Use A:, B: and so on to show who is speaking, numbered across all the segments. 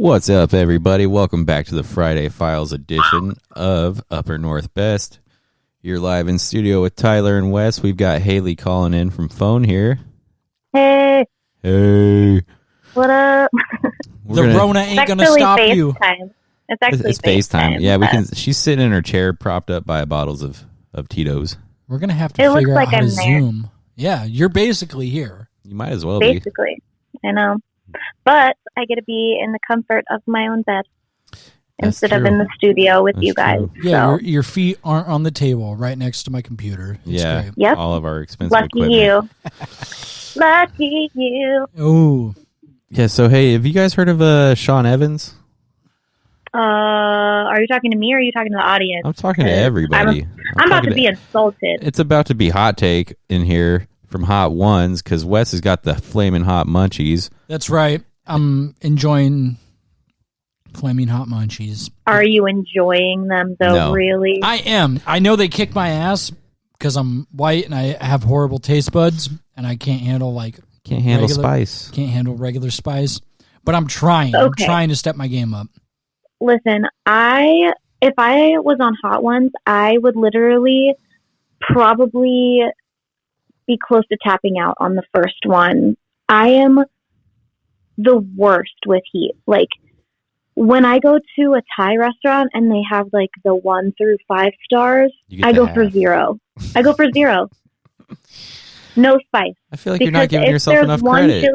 A: What's up, everybody? Welcome back to the Friday Files edition of Upper North Best. You're live in studio with Tyler and Wes. We've got Haley calling in from phone here.
B: Hey.
A: Hey.
B: What up?
C: The Rona ain't going to stop you.
B: It's actually
A: FaceTime. Yeah, we can. She's sitting in her chair propped up by bottles of Tito's.
C: We're going to have to figure out how to Zoom. Yeah, you're basically here.
A: You might as well
B: basically, I know. But I get to be in the comfort of my own bed instead of in the studio with you guys.
C: True. Yeah, your feet aren't on the table right next to my computer.
A: It's great.
B: Yep.
A: All of our expensive
B: equipment.
A: You.
B: Lucky you.
C: Oh.
A: Yeah, so hey, have you guys heard of Sean Evans?
B: Are you talking to me or are you talking to the audience?
A: I'm talking to everybody.
B: I'm about to be insulted.
A: It's about to be hot take in here from Hot Ones because Wes has got the flaming hot munchies.
C: That's right. I'm enjoying flaming hot munchies.
B: Are you enjoying them though?
A: No.
B: Really?
C: I am. I know they kick my ass because I'm white and I have horrible taste buds and I can't handle
A: spice.
C: Can't handle regular spice. But I'm trying. Okay. I'm trying to step my game up.
B: Listen, if I was on Hot Ones, I would literally probably be close to tapping out on the first one. I am the worst with heat. Like when I go to a Thai restaurant and they have like the 1 through 5 stars, I go for 0. I go for 0. No spice.
A: I feel like you're not giving yourself enough credit.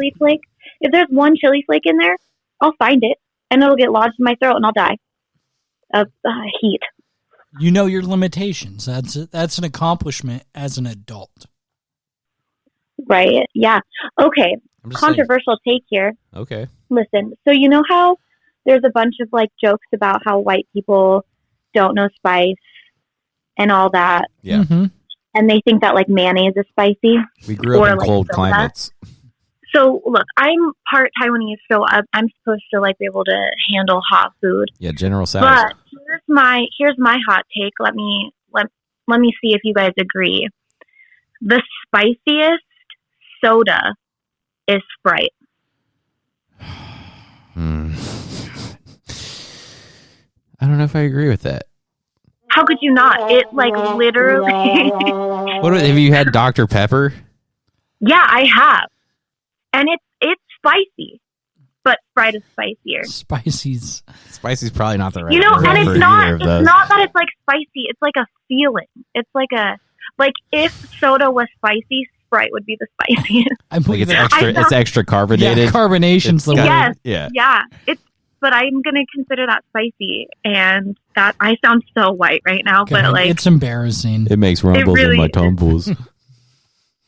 B: If there's one chili flake in there, I'll find it and it'll get lodged in my throat and I'll die of heat.
C: You know your limitations. That's an accomplishment as an adult.
B: Right. Yeah. Okay. Controversial take here.
A: Okay.
B: Listen, so you know how there's a bunch of like jokes about how white people don't know spice and all that.
A: Yeah. Mm-hmm.
B: And they think that like mayonnaise is spicy.
A: We grew up in cold climates.
B: So look, I'm part Taiwanese, so I'm supposed to like be able to handle hot food.
A: Yeah, General Tso's.
B: But here's my hot take. Let me see if you guys agree. The spiciest soda is Sprite.
A: I don't know if I agree with that.
B: How could you not? It like literally.
A: What have you had, Dr. Pepper?
B: Yeah, I have, and it's spicy, but Sprite is spicier.
C: Spicy's
A: probably not the right.
B: And it's not.
A: It's
B: not that it's like spicy. It's like a feeling. It's like if soda was spicy, Sprite would be the spiciest.
A: It's extra carbonated.
C: Yeah, carbonation's the word.
B: Yeah. But I'm gonna consider that spicy, and that I sound so white right now.
C: God,
B: but like
C: it's embarrassing.
A: It makes rumbles in my tumbles.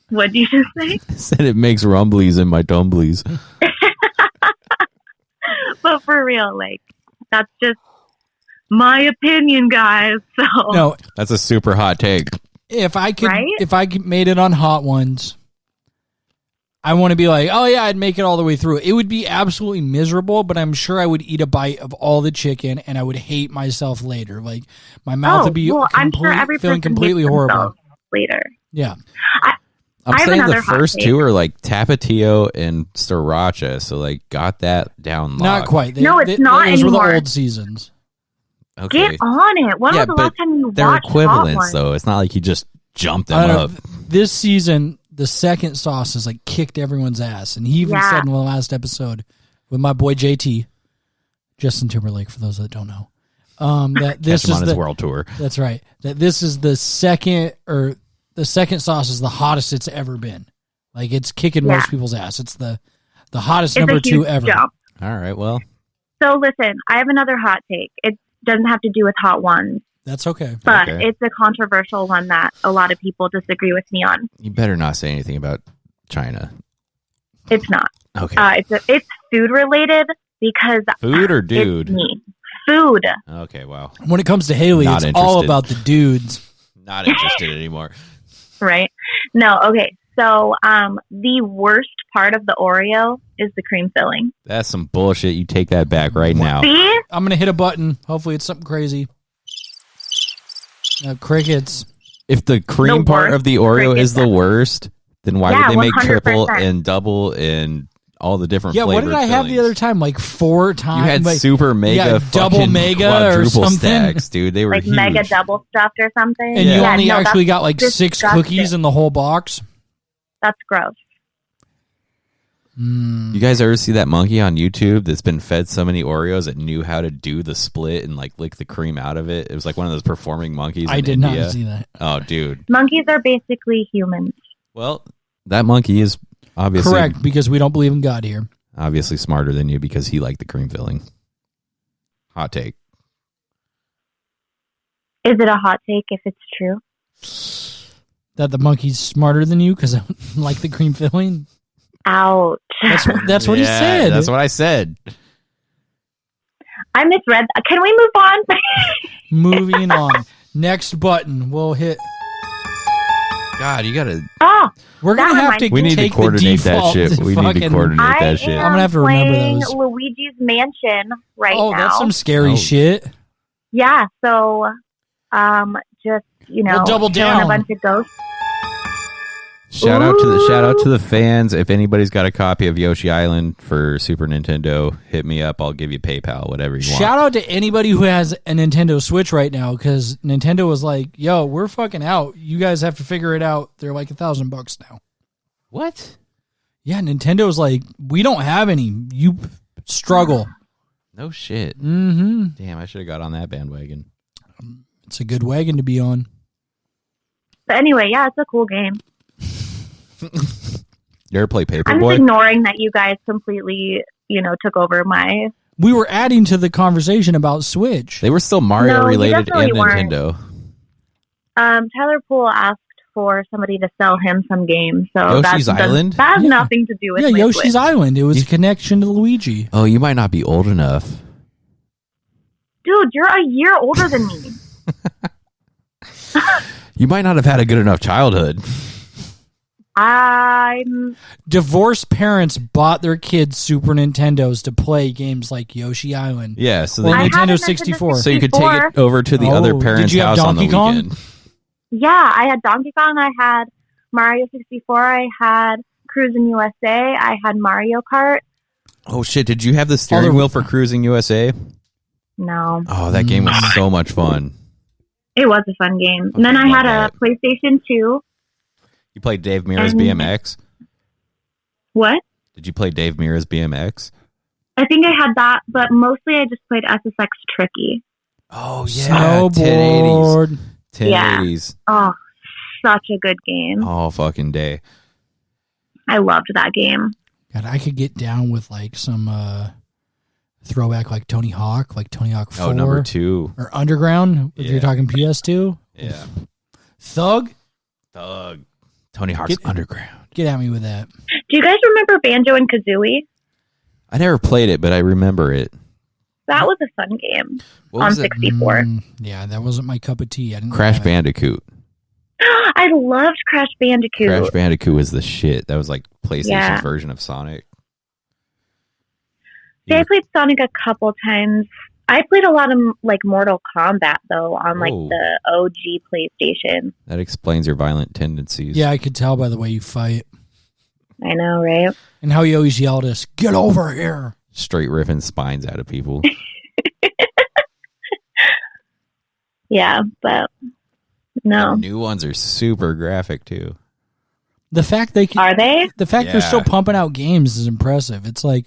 B: What did you just say?
A: I said it makes rumblies in my tumblies.
B: But for real, like that's just my opinion, guys. So
C: no,
A: that's a super hot take.
C: If I made it on Hot Ones, I want to be like, oh yeah, I'd make it all the way through. It would be absolutely miserable, but I'm sure I would eat a bite of all the chicken and I would hate myself later. Like my mouth would be feeling completely horrible
B: later.
C: Yeah.
A: I'm saying the first two are like Tapatio and Sriracha, so like got that down locked.
C: Not quite.
B: It's not
C: those
B: anymore.
C: were the old seasons.
A: Okay.
B: Get on it. When was the last time you watched
A: they're equivalents, though. It's not like you just jumped them up.
C: This season, the second sauce has like kicked everyone's ass, and he even said in the last episode with my boy JT, Justin Timberlake, for those that don't know, that this is
A: his world tour.
C: That's right. That this is the second sauce is the hottest it's ever been. Like it's kicking most people's ass. It's the hottest number 2 ever.
B: Jump.
A: All right. Well.
B: So listen, I have another hot take. It doesn't have to do with Hot Ones.
C: That's okay.
B: But it's a controversial one that a lot of people disagree with me on.
A: You better not say anything about China.
B: It's not.
A: Okay.
B: It's food related because
A: food or dude?
B: It's me. Food.
A: Okay, wow.
C: When it comes to Haley, it's all about the dudes.
A: Not interested anymore.
B: Right? No, okay. So the worst part of the Oreo is the cream filling.
A: That's some bullshit. You take that back right now.
B: See?
C: I'm going to hit a button. Hopefully it's something crazy. Crickets.
A: If the cream part of the Oreo is the worst, then why would they make triple and double and all the different
C: Yeah, what
A: flavored
C: did I have the
A: fillings.
C: other time? Like 4 times.
A: You had
C: like,
A: super mega,
C: double
A: fucking
C: mega or
A: quadruple
C: something.
A: stacks, dude. They were
B: like
A: huge.
B: mega double stuffed or something.
C: And you
B: Yeah,
C: only
B: no,
C: actually got like
B: that's
C: 6
B: disgusting.
C: cookies in the whole box.
B: That's gross.
A: You guys ever see that monkey on YouTube that's been fed so many Oreos that knew how to do the split and like lick the cream out of it? It was like one of those performing monkeys.
C: I
A: in
C: did
A: India.
C: not see that.
A: Oh, dude.
B: Monkeys are basically humans.
A: Well, that monkey is obviously
C: Correct, because we don't believe in God here.
A: obviously smarter than you because he liked the cream filling. Hot take.
B: Is it a hot take if it's true?
C: That the monkey's smarter than you because I like the cream filling.
B: Ouch.
C: That's what he
A: Yeah,
C: said.
A: That's what I said.
B: I misread. Can we move on?
C: Moving on. Next button. We'll hit.
A: God, you gotta.
B: Oh,
C: We're
B: That
C: gonna have
B: reminds
C: to.
A: We need to
C: take
A: coordinate
C: the
A: that
C: default
A: shit. We need to
C: fucking-
A: coordinate
B: I
A: that shit.
B: am
C: I'm gonna have to remember
B: playing
C: those.
B: Luigi's Mansion right
C: Oh,
B: now.
C: that's some scary
A: Oh.
C: shit.
B: Yeah, so just
C: Well, double
B: killing
C: down.
B: a bunch of ghosts.
A: Shout out to the fans. If anybody's got a copy of Yoshi Island for Super Nintendo, hit me up. I'll give you PayPal, whatever you want.
C: Shout out to anybody who has a Nintendo Switch right now because Nintendo was like, "Yo, we're fucking out. You guys have to figure it out." They're like $1,000 now.
A: What?
C: Yeah, Nintendo's like, "We don't have any. You struggle."
A: No shit.
C: Mm-hmm.
A: Damn, I should have got on that bandwagon.
C: It's a good wagon to be on.
B: But anyway, yeah, it's a cool game.
A: You ever play
B: I'm just
A: Paperboy?
B: ignoring that you guys completely, took over my.
C: We were adding to the conversation about Switch.
A: They were still Mario
B: No, you
A: related
B: definitely
A: and
B: weren't.
A: Nintendo.
B: Tyler Poole asked for somebody to sell him some games, so
A: Yoshi's Island?
B: that has
C: Yeah.
B: nothing to do with
C: Yeah,
B: my
C: Yoshi's
B: Switch.
C: Island. It was a connection to Luigi.
A: Oh, you might not be old enough.
B: Dude, you're a year older than me.
A: You might not have had a good enough childhood.
B: I'm
C: Divorced parents bought their kids Super Nintendos to play games like Yoshi Island.
A: Yeah, so
C: Or
A: that
B: I
A: you,
B: had a
C: Nintendo 64.
A: so you could take it over to the
C: Oh,
A: other
C: did
A: parent's
C: you have
A: house on the
C: Donkey Kong?
A: weekend.
B: Yeah, I had Donkey Kong, I had Mario 64, I had Cruis'n USA, I had Mario Kart.
A: Oh shit! Did you have the steering wheel for Cruising USA?
B: No,
A: Oh, that game was so much fun.
B: it was a fun game. And then
A: Okay,
B: I had
A: love
B: a PlayStation 2.
A: You played Dave Mirra's
B: And-
A: BMX?
B: What?
A: Did you play Dave Mirra's BMX?
B: I think I had that, but mostly I just played SSX Tricky.
A: Oh
C: Snowboard.
A: 1080s.
B: Oh, such a good game.
A: All fucking day.
B: I loved that game.
C: God, I could get down with like some throwback like Tony Hawk 4.
A: Oh, number 2.
C: Or Underground, if
A: Yeah.
C: you're talking PS2.
A: Yeah.
C: Thug,
A: Thug. Tony Hawk's Underground.
C: get at me with that.
B: Do you guys remember Banjo and Kazooie?
A: I never played it, but I remember it.
B: That was a fun game
A: What
B: on
A: was it?
B: 64.
C: Yeah, that wasn't my cup of tea. I didn't
A: Crash
C: have it.
A: Bandicoot.
B: I loved Crash Bandicoot.
A: Crash Bandicoot was the shit. That was like PlayStation's
B: Yeah.
A: version of Sonic.
B: See, I played Sonic a couple times. I played a lot of like Mortal Kombat though on like
A: Oh.
B: the OG PlayStation.
A: That explains your violent tendencies.
C: Yeah, I could tell by the way you fight.
B: I know, right?
C: And how you always yelled at us, "Get over here."
A: Straight ripping spines out of people.
B: Yeah, but no.
A: The new ones are super graphic too.
C: The fact they can,
B: Are they?
C: the fact they're
A: Yeah.
C: still pumping out games is impressive. It's like,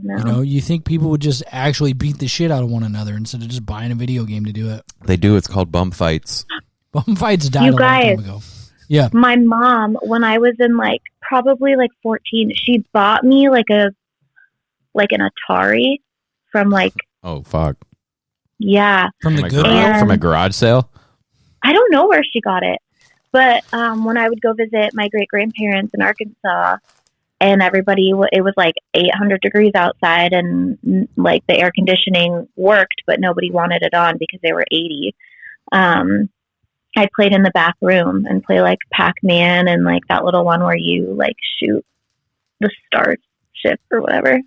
B: No.
C: you think people would just actually beat the shit out of one another instead of just buying a video game to do it.
A: They do. It's called bum fights.
C: Bum fights died
B: You
C: a long
B: guys.
C: time ago. Yeah.
B: My mom, when I was in like probably like 14, she bought me like an Atari from like
A: Oh fuck!
B: yeah.
C: From the
A: From a
C: Goodwill.
B: And-
A: from a garage sale.
B: I don't know where she got it, but when I would go visit my great grandparents in Arkansas, and everybody, it was like 800 degrees outside, and like the air conditioning worked, but nobody wanted it on because they were 80. I played in the back room and play like Pac-Man and like that little one where you like shoot the starship or whatever.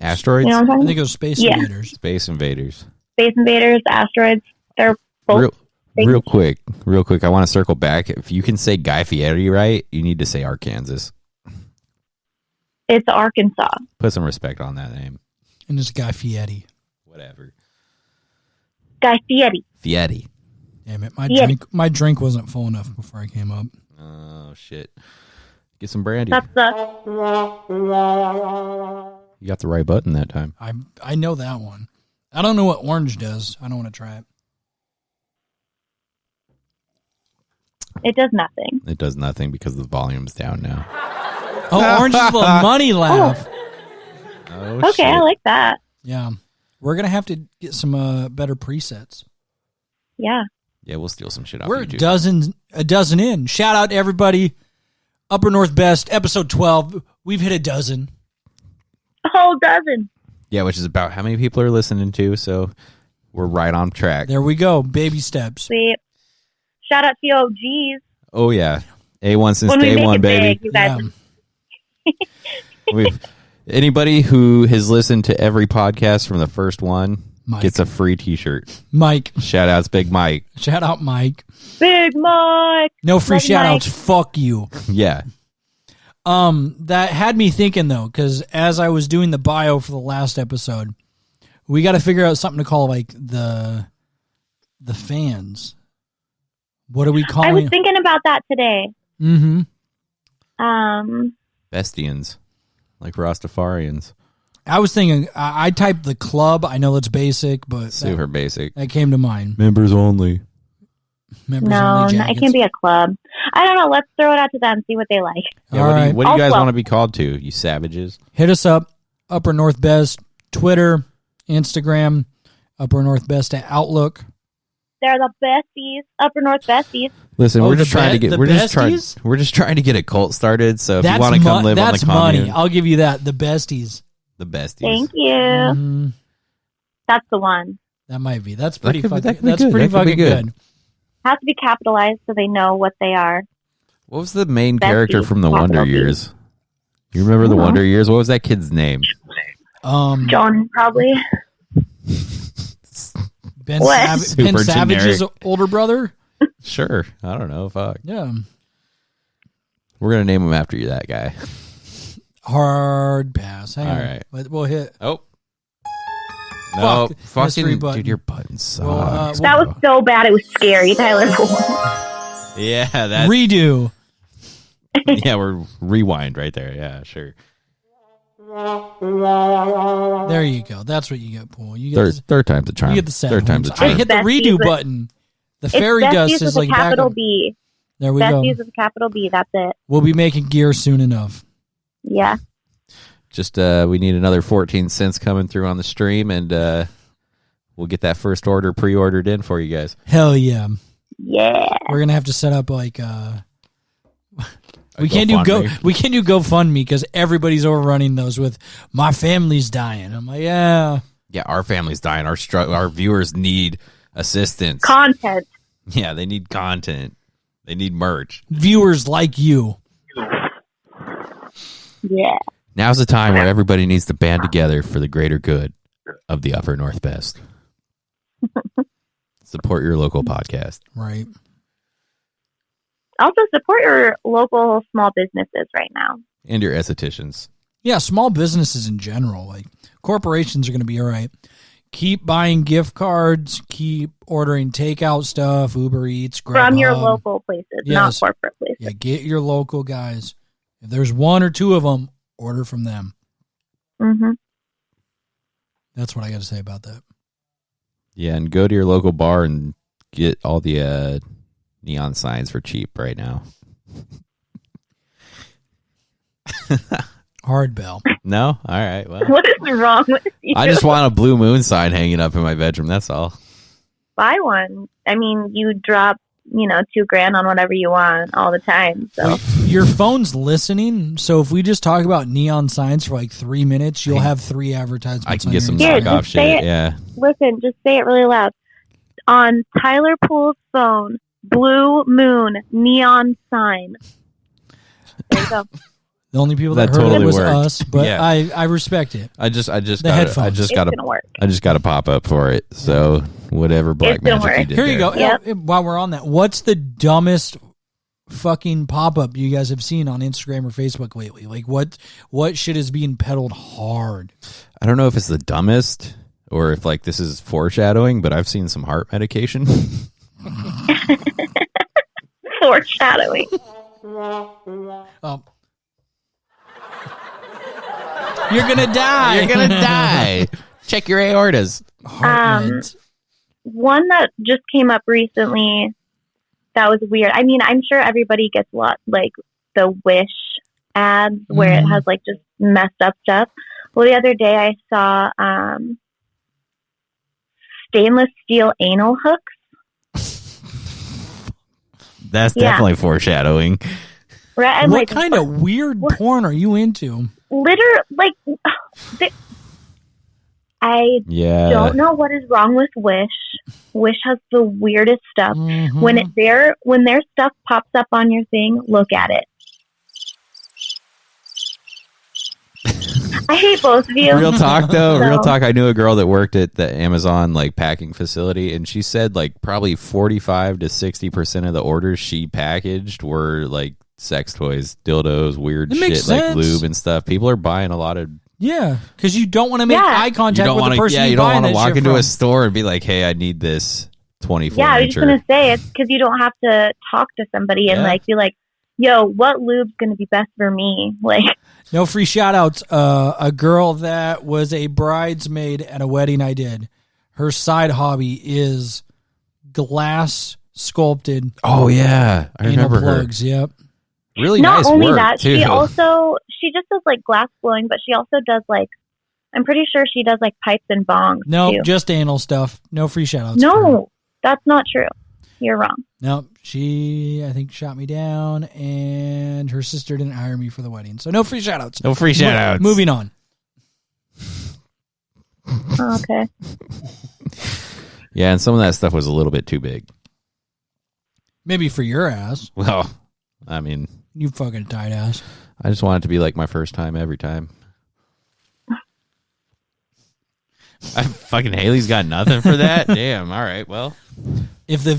A: Asteroids.
B: You know what I'm
C: I
B: talking
C: think it was Space
B: Yeah.
C: Invaders.
A: Space Invaders.
B: Space Invaders, Asteroids, they're both.
A: Real quick. I want to circle back. If you can say Guy Fieri right, you need to say Arkansas.
B: It's Arkansas.
A: Put some respect on that name.
C: And it's Guy Fieri.
A: Whatever.
B: Guy Fieri.
A: Fieri.
C: Damn it. My drink wasn't full enough before I came up.
A: Oh, shit. Get some brandy.
B: That's
A: You got the right button that time.
C: I know that one. I don't know what orange does. I don't want to try it.
B: It does nothing.
A: It does nothing because the volume's down now.
C: Oh, orange is a little money laugh.
A: Oh,
B: Okay,
A: shit.
B: I like that.
C: Yeah. We're going to have to get some better presets.
B: Yeah.
A: Yeah, we'll steal some shit off
C: We're
A: YouTube.
C: a dozen in. Shout out to everybody. Upper North Best, episode 12. We've hit a dozen.
B: A whole dozen.
A: Yeah, which is about how many people are listening to, so we're right on track.
C: There we go. Baby steps.
B: Sweet. Shout out to the OGs.
A: Oh, yeah. A1 since
B: When we
A: day
B: make
A: one,
B: it
A: baby.
B: big, you guys.
C: Yeah.
A: Anybody who has listened to every podcast from the first one
C: Mike.
A: gets a free T-shirt.
C: Mike.
A: Shout outs, Big Mike.
C: Shout out Mike.
B: Big Mike.
C: No free
B: Love you,
C: shout outs.
B: Mike.
C: Fuck you.
A: Yeah.
C: That had me thinking though, because as I was doing the bio for the last episode, we got to figure out something to call like the fans. What are we calling?
B: I was thinking about that today.
C: Mm-hmm.
A: Bestians. Like Rastafarians.
C: I was thinking, I typed the club. I know that's basic, but
A: Super basic.
C: that came to mind.
A: Members only.
C: Members
B: No,
C: only
B: it
C: jackets.
B: can't be a club. I don't know. Let's throw it out to them, see what they like.
A: Yeah,
C: All right.
A: what do you guys
B: Also-
A: want to be called to, you savages?
C: Hit us up, Upper North Best, Twitter, Instagram, Upper North Best at Outlook.
B: They're the besties. Upper North besties.
A: Listen,
C: Oh,
A: we're just
C: the
A: trying to get
C: the
A: we're just
C: besties?
A: trying to get a cult started. So if you want to come live on the
C: that's
A: commune,
C: money. I'll give you that. The besties.
A: the besties.
B: Thank you.
C: Mhm.
B: That's the one.
C: That might be. That's pretty
A: could be-
C: fucking.
A: that could be
C: That's
A: good.
C: pretty
A: That could be
C: fucking
A: good.
C: good.
B: Has to be capitalized so they know what they are.
A: What was the main
B: Besties,
A: character from the Wonder
B: capital B.
A: Years? You remember the Wonder Years? What was that kid's name?
B: John, probably.
C: Ben,
B: What?
A: Super
C: Ben Savage's
A: generic.
C: older brother.
A: Sure. I don't know. Fuck.
C: Yeah.
A: We're gonna name him after you, that guy.
C: Hard pass. Hang
A: All
C: on.
A: right.
C: We'll hit.
A: Oh. No,
C: Fuck. Mystery
A: fucking
C: button.
A: dude, your button sucks.
C: Well,
B: That was so bad. It was scary, Tyler.
A: yeah, that.
C: redo.
A: Yeah, we're rewind right there. Yeah, sure.
C: There you go. That's what you get, Paul. You get
A: Third time's a charm.
C: you get the sound.
A: Third time's a
C: I
A: charm.
C: hit the
B: Besties
C: redo
B: with-
C: button. The
B: It's
C: fairy
B: besties
C: dust
B: with
C: is
B: a
C: like
B: capital
C: back.
B: B.
C: There we go.
B: Besties with a capital B. That's it.
C: We'll be making gear soon enough.
B: Yeah.
A: Just we need another 14 cents coming through on the stream, and we'll get that first order pre-ordered in for you guys.
C: Hell yeah.
B: Yeah.
C: We're gonna have to set up like we can't do GoFundMe because everybody's overrunning those with my family's dying. I'm like, yeah.
A: Yeah, our family's dying. Our viewers need assistance.
B: Content.
A: Yeah, they need content. They need merch.
C: Viewers like you.
B: Yeah.
A: Now's the time where everybody needs to band together for the greater good of the Upper North Best. Support your local podcast.
C: Right.
B: Also support your local small businesses right now.
A: And your estheticians.
C: Yeah, small businesses in general, like corporations are going to be all right. Keep buying gift cards, keep ordering takeout stuff, Uber Eats, Grubhub.
B: From your local places, not
C: Yes.
B: corporate places.
C: Yeah, get your local guys. If there's one or two of them, order from them.
B: Mm-hmm.
C: That's what I got to say about that.
A: Yeah, and go to your local bar and get all the neon signs for cheap right now.
C: Hard bell.
A: No? All right. Well,
B: What is wrong with you?
A: I just want a blue moon sign hanging up in my bedroom. That's all.
B: Buy one. I mean, you drop, $2,000 on whatever you want all the time. So
C: Your phone's listening, so if we just talk about neon signs for like 3 minutes, you'll have 3 advertisements.
A: I can
C: on
A: get
C: your
A: some
B: Here,
C: Instagram.
A: knockoff
B: just say
A: shit.
B: it.
A: Yeah.
B: listen, just say it really loud. On Tyler Poole's phone, blue moon, neon sign. There you go.
C: The only people that,
A: That
C: heard
A: totally
C: it was
A: worked.
C: us, but
A: Yeah.
C: I respect it.
A: I just
C: The
A: got
C: headphones.
B: It's
A: got
B: going to work.
A: I just got a pop up for it. So whatever black
B: It's gonna
A: magic you
B: work.
A: did
C: Here you
A: there.
C: go.
B: Yep.
C: While we're on that, what's the dumbest fucking pop-up you guys have seen on Instagram or Facebook lately? Like what shit is being peddled hard?
A: I don't know if it's the dumbest or if like this is foreshadowing, but I've seen some heart medication.
B: Foreshadowing.
C: You're gonna die.
A: You're gonna die. Check your aortas.
B: One that just came up recently that was weird. I mean, I'm sure everybody gets like the Wish ads where it has like just messed up stuff. Well, the other day I saw stainless steel anal hooks.
A: That's definitely foreshadowing.
B: Right?
C: What kind of weird porn are you into? I don't know what is wrong with Wish. Wish has the weirdest stuff. Mm-hmm. When their stuff pops up on your thing, look at it. I hate both of you.
A: Real talk though, real talk. I knew a girl that worked at the Amazon like packing facility, and she said like probably 45 to 60% of the orders she packaged were like sex toys, dildos, weird shit like lube and stuff. People are buying a lot of.
C: Yeah, because you don't want to make eye contact with the person.
A: Yeah, you don't want to walk into a store and be like, "Hey, I need this 24."
B: Yeah, I was just gonna say it's because you don't have to talk to somebody and like be like, "Yo, what lube's gonna be best for me?" Like,
C: no free shout outs. A girl that was a bridesmaid at a wedding I did. Her side hobby is glass sculpted.
A: Oh yeah, I remember
C: plugs.
A: Her.
C: Yep.
A: Really
B: not
A: nice
B: only
A: work,
B: that,
A: too.
B: she just does like glass blowing, but she also does like, I'm pretty sure she does like pipes and bongs.
C: No,
B: too.
C: Just anal stuff. No free shout outs.
B: No, that's not true. You're wrong.
C: No, she, I think, shot me down, and her sister didn't hire me for the wedding. So no free shout outs.
A: No free shout outs.
C: Moving on.
B: Okay.
A: Yeah, and some of that stuff was a little bit too big.
C: Maybe for your ass.
A: Well, I mean,
C: you fucking tight ass.
A: I just want it to be like my first time every time. Fucking Haley's got nothing for that. Damn. All right. Well,
C: if the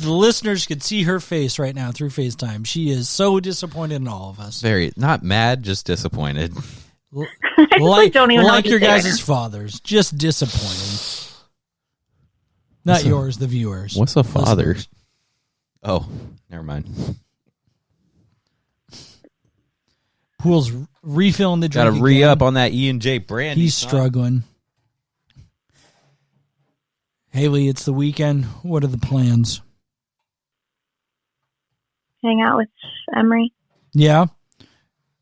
C: listeners could see her face right now through FaceTime, she is so disappointed in all of us.
A: Very not mad, just disappointed.
C: Like your guys' fathers, just disappointed. Not yours, the viewers.
A: What's a father? Listeners. Oh, never mind.
C: Pool's refilling the drink.
A: Got to re-up on that E&J brandy.
C: He's struggling. Haley, it's the weekend. What are the plans?
B: Hang out with Emery.
C: Yeah.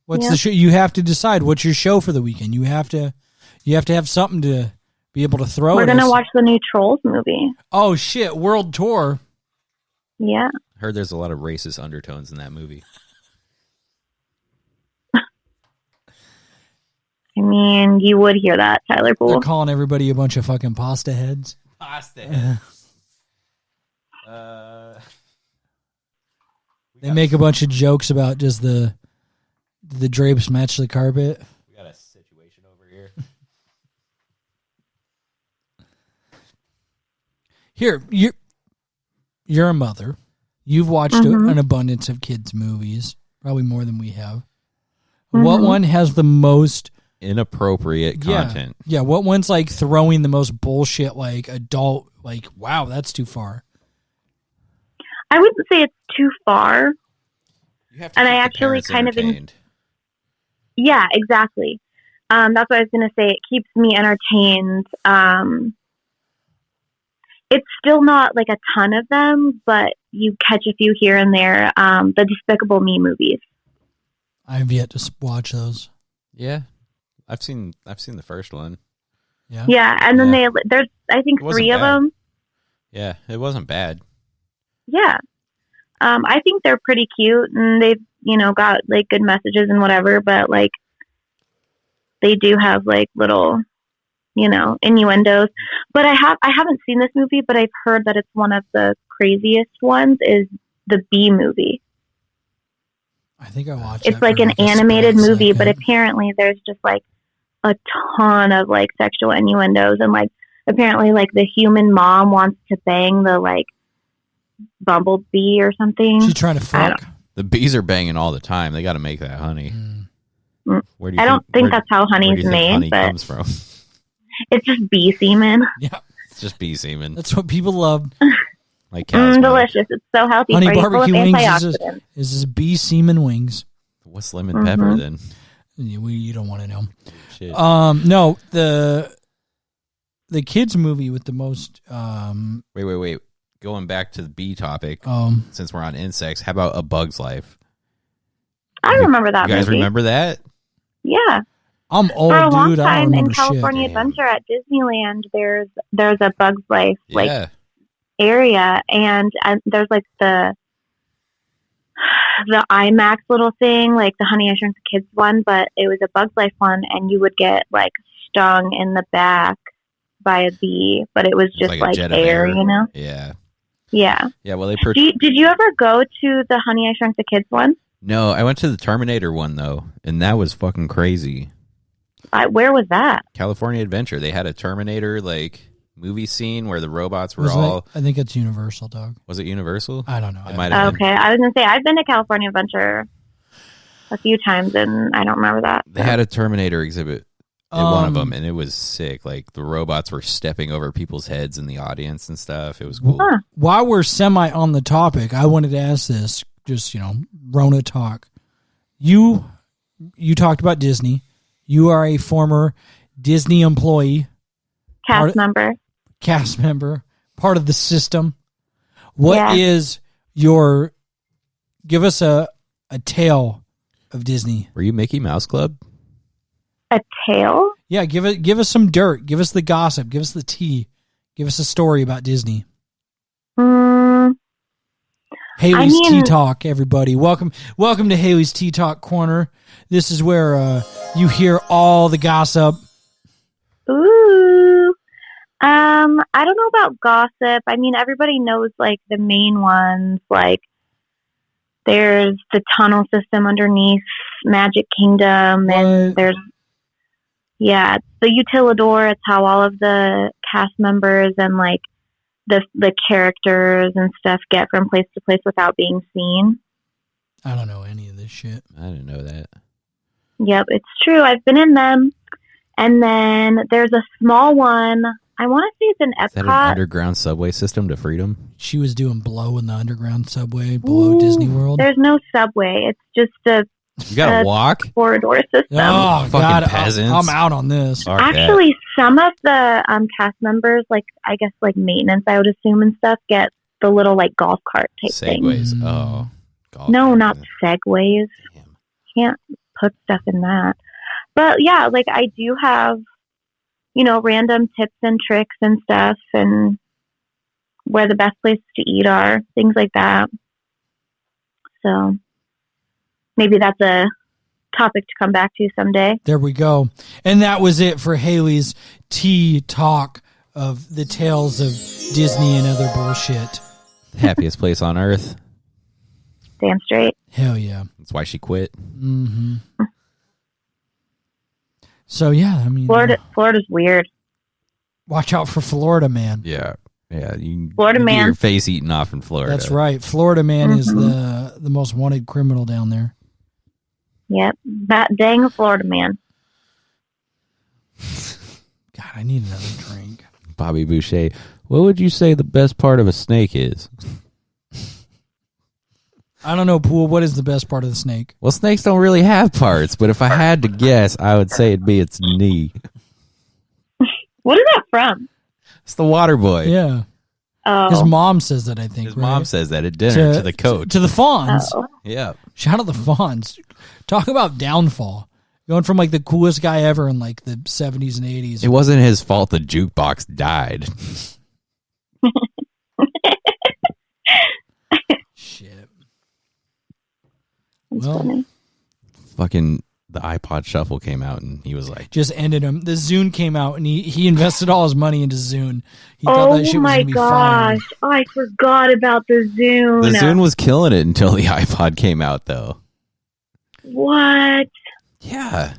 C: What's the show? You have to decide what's your show for the weekend. You have to have something to be able to throw.
B: We're gonna watch the new Trolls movie.
C: Oh shit! World tour.
B: Yeah.
A: Heard there's a lot of racist undertones in that movie.
B: I mean, you would hear that, Tyler Poole.
C: They're calling everybody a bunch of fucking pasta heads.
A: Pasta heads.
C: They make a bunch of jokes about just the drapes match the carpet.
A: We got a situation over here.
C: Here, you're a mother. You've watched an abundance of kids' movies, probably more than we have. Mm-hmm. What one has the most
A: inappropriate content?
C: Yeah, what one's like throwing the most bullshit, like adult, like, wow, that's too far?
B: I wouldn't say it's too far.
A: You have to
B: and I actually kind of yeah, exactly. That's what I was going to say. It keeps me entertained. It's still not like a ton of them, but you catch a few here and there. The Despicable Me movies.
C: I've yet to watch those.
A: Yeah, I've seen the first one.
B: Yeah, and then there's I think 3 of them.
A: Yeah, it wasn't bad.
B: Yeah, I think they're pretty cute, and they've got like good messages and whatever. But like, they do have like little, innuendos. But I haven't seen this movie, but I've heard that it's one of the craziest ones. Is the Bee movie?
C: I think I watched.
B: It's like an animated movie, but apparently there's just like a ton of like sexual innuendos, and like apparently like the human mom wants to bang the like bumblebee or something.
C: She's trying to fuck.
A: The bees are banging all the time. They got to make that honey.
B: Where do you I don't think that's how honey's made, honey but comes from? It's just bee semen.
C: Yeah,
A: it's just bee semen.
C: That's what people love.
A: Like delicious.
B: It's so healthy.
C: Honey
B: for you,
C: barbecue
B: full of
C: wings is this bee semen wings.
A: What's lemon pepper then?
C: You don't want to know.
A: Shit.
C: No, the kids movie with the most.
A: Wait. Going back to the bee topic, since we're on insects, how about A Bug's Life?
B: I remember that.
A: You guys
B: movie.
A: Remember that?
B: Yeah.
C: I'm old,
B: for a long
C: dude.
B: time
C: in
B: California Adventure at Disneyland, there's a Bug's Life area, and there's like the IMAX little thing, like the Honey I Shrunk the Kids one, but it was a Bug's Life one, and you would get like stung in the back by a bee, but it was just like air, you know?
A: Yeah.
B: Yeah.
A: Yeah. Well,
B: did you ever go to the Honey I Shrunk the Kids one?
A: No, I went to the Terminator one though, and that was fucking crazy.
B: Where was that?
A: California Adventure. They had a Terminator like movie scene where the robots were
C: I think it's Universal, dog.
A: Was it Universal?
C: I don't know.
A: It might have been.
B: I was gonna say I've been to California Adventure a few times, and I don't remember that.
A: They had a Terminator exhibit in one of them, and it was sick. Like the robots were stepping over people's heads in the audience and stuff. It was cool.
B: Huh.
C: While we're semi on the topic, I wanted to ask this. Just Rona talk. You talked about Disney. You are a former Disney employee,
B: cast member, part of the system. What is your? Give us a tale of Disney.
A: Were you Mickey Mouse Club?
B: A tale?
C: Yeah, give us some dirt. Give us the gossip. Give us the tea. Give us a story about Disney. Haley's Tea Talk, everybody. Welcome to Haley's Tea Talk Corner. This is where you hear all the gossip.
B: Ooh. I don't know about gossip. I mean, everybody knows like the main ones. Like there's the tunnel system underneath Magic Kingdom, and there's the Utilidor. It's how all of the cast members and like the characters and stuff get from place to place without being seen.
C: I don't know any of this shit.
A: I didn't know that.
B: Yep, it's true. I've been in them. And then there's a small one. I want to say it's in Epcot.
A: Is that an underground subway system to Freedom?
C: She was doing blow in the underground subway below Disney World.
B: There's no subway. It's just
A: you gotta walk?
B: Corridor system.
C: Oh,
A: fucking
C: God,
A: peasants.
C: I'm out on this.
B: Actually, some of the cast members, like I guess like maintenance, I would assume, and stuff, get the little like golf cart type
A: Segways.
B: thing.
A: Oh,
B: no, not segways.
A: Damn.
B: Can't put stuff in that. But yeah, like I do have, random tips and tricks and stuff, and where the best places to eat are, things like that. So maybe that's a topic to come back to someday.
C: There we go. And that was it for Haley's Tea Talk of the tales of Disney and other bullshit.
A: The happiest place on earth.
B: Damn straight.
C: Hell yeah.
A: That's why she quit.
C: Mm-hmm. So yeah, I mean,
B: Florida's weird.
C: Watch out for Florida man.
A: Yeah.
B: Florida man.
A: Get your face eaten off in Florida.
C: That's right. Florida man is the most wanted criminal down there.
B: Yep, that dang Florida man.
C: God, I need another drink.
A: Bobby Boucher, what would you say the best part of a snake is?
C: I don't know, Pool. What is the best part of the snake?
A: Well, snakes don't really have parts, but if I had to guess, I would say it'd be its knee.
B: What is that from?
A: It's the water boy.
C: Yeah.
B: Oh.
C: His mom says that, I think.
A: His mom says that at dinner to the coach.
C: To the Fawns.
B: Oh.
A: Yeah.
C: Shout out the Fawns. Talk about downfall. Going from like the coolest guy ever in like the 70s and 80s.
A: It wasn't his fault the jukebox died.
C: Shit.
B: That's funny.
A: Fucking the iPod Shuffle came out and he was like...
C: Just ended him. The Zune came out and he invested all his money into Zune. He thought that shit was going to be fire.
B: Oh, I forgot about the Zune.
A: The Zune was killing it until the iPod came out, though.
B: What?
A: Yeah.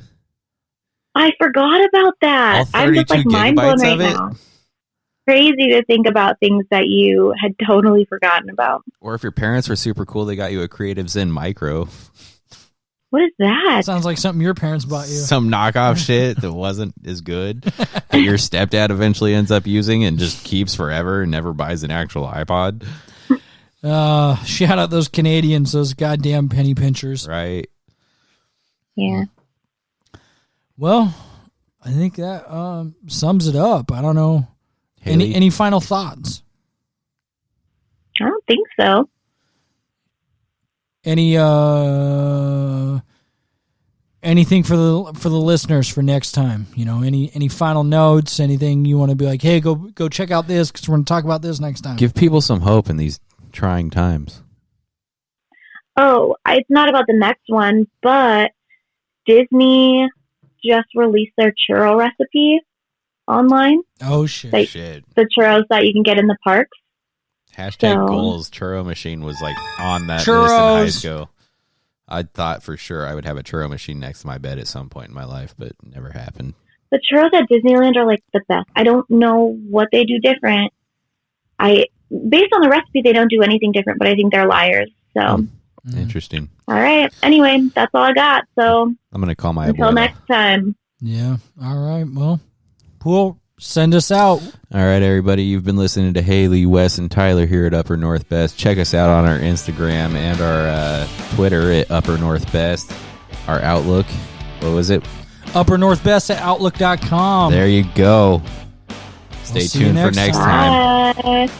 B: I forgot about that.
A: All 32
B: I'm just like mind blown
A: gigabytes
B: right
A: of it?
B: now. crazy to think about things that you had totally forgotten about.
A: Or if your parents were super cool, they got you a Creative Zen Micro.
B: What is that?
C: Sounds like something your parents bought you.
A: Some knockoff shit that wasn't as good that your stepdad eventually ends up using and just keeps forever and never buys an actual iPod.
C: Shout out those Canadians, those goddamn penny pinchers.
A: Right.
B: Yeah.
C: Well, I think that sums it up. I don't know.
A: Haley?
C: Any final thoughts?
B: I don't think so.
C: Anything for the listeners for next time? You know, any final notes? Anything you want to be like? Hey, go check out this because we're going to talk about this next time.
A: Give people some hope in these trying times.
B: Oh, it's not about the next one, but Disney just released their churro recipe online.
C: Oh shit!
A: Shit.
B: The churros that you can get in the parks.
A: Hashtag goals churro machine was like on that
C: Churros.
A: list in high school. I thought for sure I would have a churro machine next to my bed at some point in my life, but it never happened.
B: The churros at Disneyland are like the best. I don't know what they do different. Based on the recipe, they don't do anything different, but I think they're liars. So
A: Interesting.
B: All right. Anyway, that's all I got. So
A: I'm gonna call my
B: until
A: abuela.
B: next time.
C: Yeah. All right. Well, cool. Send us out.
A: All right, everybody. You've been listening to Haley, Wes, and Tyler here at Upper North Best. Check us out on our Instagram and our Twitter at Upper North Best. Our Outlook. What was it?
C: UpperNorthBest at Outlook.com.
A: There you go. Stay
C: see you
A: tuned for
C: next
A: next time.
B: Bye.